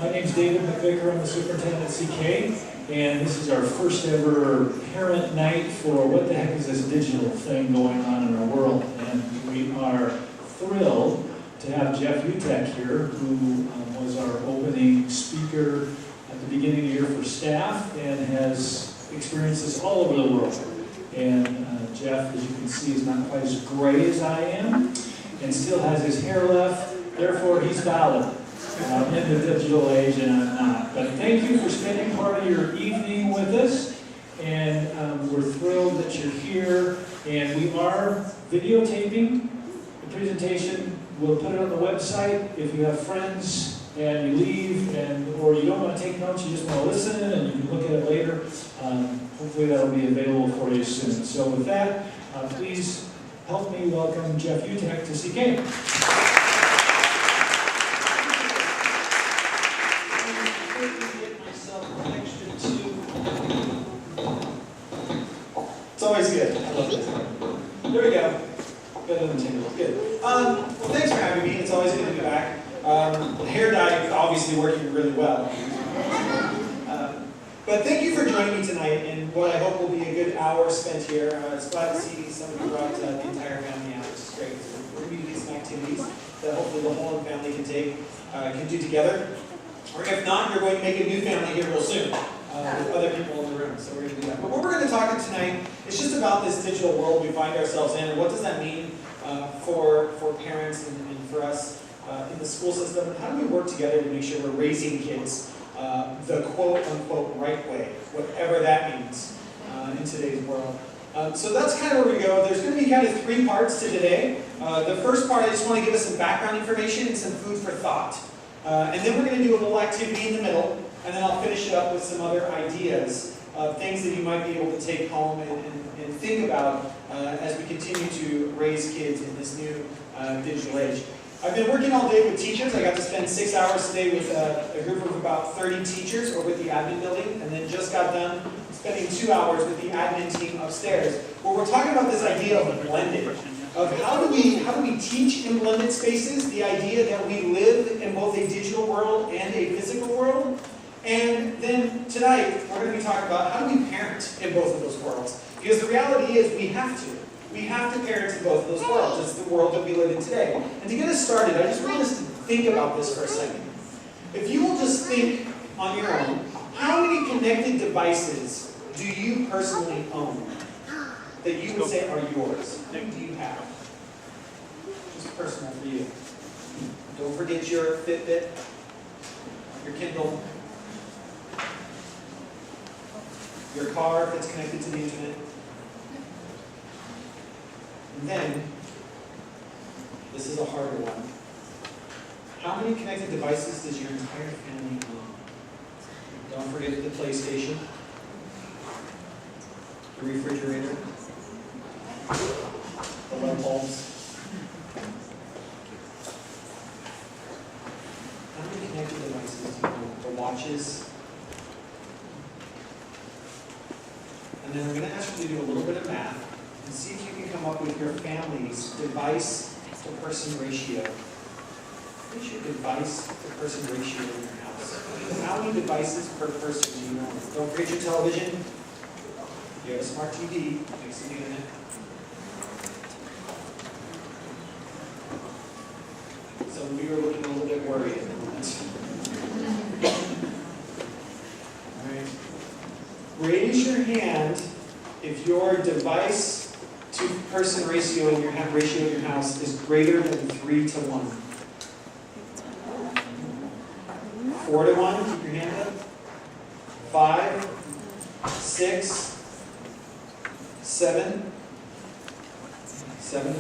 My name's David McVicker. I'm the superintendent at CK, and this is our first ever parent night for what the heck is this digital thing going on in our world. And we are thrilled to have Jeff Utecht here, who was our opening speaker at the beginning of the year for staff and has experiences all over the world. And Jeff, as you can see, is not quite as gray as I am and still has his hair left. Therefore, he's valid in the digital age, and I'm not. But thank you for spending part of your evening with us, and we're thrilled that you're here. And we are videotaping the presentation. We'll put it on the website. If you have friends and you leave, or you don't want to take notes, you just want to listen, and you can look at it later. Hopefully that'll be available for you soon. So with that, please help me welcome Jeff Utecht to CK. It's always good. I love this. There we go. Better than tingle. Good. Well, thanks for having me. It's always good to be back. The hair dye is obviously working really well. But thank you for joining me tonight in what I hope will be a good hour spent here. It's glad to see some of you brought the entire family out, which is great. We're going to do some activities that hopefully the whole family can do together. Or if not, you're going to make a new family here real soon with other people in the room. So we're going to do that. But what we're going to talk about tonight is just about this digital world we find ourselves in, and what does that mean for parents and for us in the school system, and how do we work together to make sure we're raising kids the quote-unquote right way, whatever that means in today's world. So that's kind of where we go. There's going to be kind of three parts to today. The first part, I just want to give us some background information and some food for thought. And then we're going to do a little activity in the middle, and then I'll finish it up with some other ideas of things that you might be able to take home and think about as we continue to raise kids in this new digital age. I've been working all day with teachers. I got to spend 6 hours today with a group of about 30 teachers over at the admin building, and then just got done spending 2 hours with the admin team upstairs, where we're talking about this idea of blended, of how do we teach in blended spaces, the idea that we live in both a digital world and a physical world. And then tonight, we're going to be talking about how do we parent in both of those worlds. Because the reality is we have to. We have to parent in both of those worlds. It's the world that we live in today. And to get us started, I just want us to think about this for a second. If you will just think on your own, how many connected devices do you personally own that you would say are yours? How many do you have? Just personal for you. Don't forget your Fitbit, your Kindle, your car if it's connected to the internet. And then, this is a harder one. How many connected devices does your entire family own? Don't forget the PlayStation, the refrigerator, the light bulbs. How many connected devices do you own? The watches. And then we're going to ask you to do a little bit of math and see if you can come up with your family's device-to-person ratio. What is your device-to-person ratio in your house? How many devices per person do you own? Don't forget your television. You have a smart TV next to the internet. So we were looking a little bit worried at the moment. All right. Raise your hand if your device-to-person ratio in your house is greater than 3 to 1. 4 to 1, keep your hand up. 5, 6, 7. 7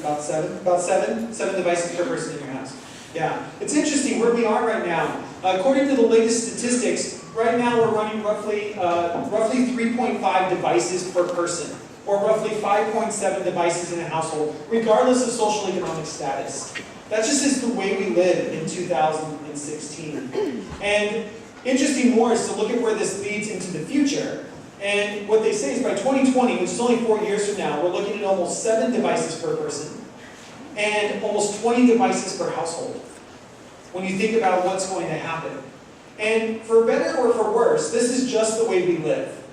devices per person in your house. Yeah, it's interesting where we are right now. According to the latest statistics, right now we're running roughly 3.5 devices per person, or roughly 5.7 devices in a household, regardless of social economic status. That just is the way we live in 2016. And interesting more is to look at where this leads into the future. And what they say is by 2020, which is only 4 years from now, we're looking at almost 7 devices per person and almost 20 devices per household when you think about what's going to happen. And for better or for worse, this is just the way we live.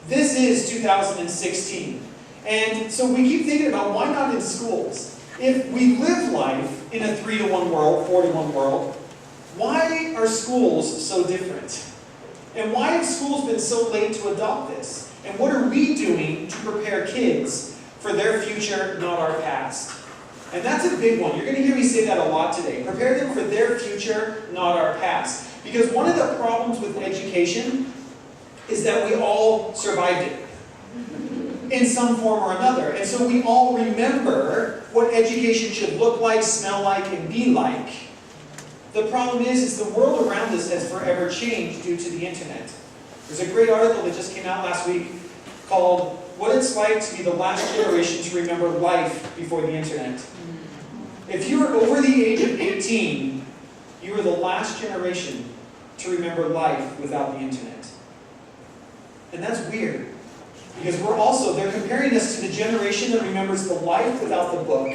This is 2016. And so we keep thinking about why not in schools? If we live life in a 3-to-1 world, 4-to-1 world, why are schools so different? And why have schools been so late to adopt this? And what are we doing to prepare kids for their future, not our past? And that's a big one. You're going to hear me say that a lot today. Prepare them for their future, not our past. Because one of the problems with education is that we all survived it in some form or another. And so we all remember what education should look like, smell like, and be like. The problem is the world around us has forever changed due to the internet. There's a great article that just came out last week called What It's Like to Be the Last Generation to Remember Life Before the Internet. If you are over the age of 18, you are the last generation to remember life without the internet. And that's weird. Because they're comparing us to the generation that remembers the life without the book.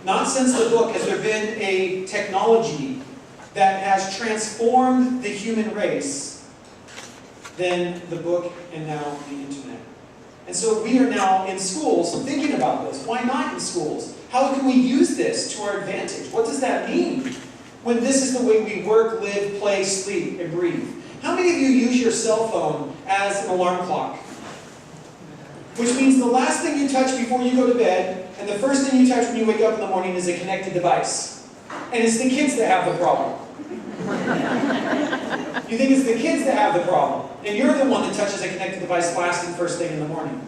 Not since the book has there been a technology that has transformed the human race than the book and now the internet. And so we are now in schools thinking about this. Why not in schools? How can we use this to our advantage? What does that mean when this is the way we work, live, play, sleep, and breathe? How many of you use your cell phone as an alarm clock? Which means the last thing you touch before you go to bed and the first thing you touch when you wake up in the morning is a connected device. And it's the kids that have the problem. You think it's the kids that have the problem. And you're the one that touches a connected device last and first thing in the morning.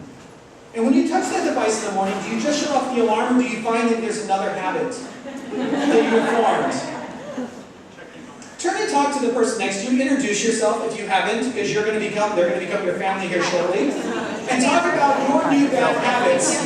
And when you touch that device in the morning, do you just shut off the alarm, or do you find that there's another habit that you have formed? Turn and talk to the person next to you. Introduce yourself if you haven't, because they're going to become your family here shortly. And talk about your new bad habits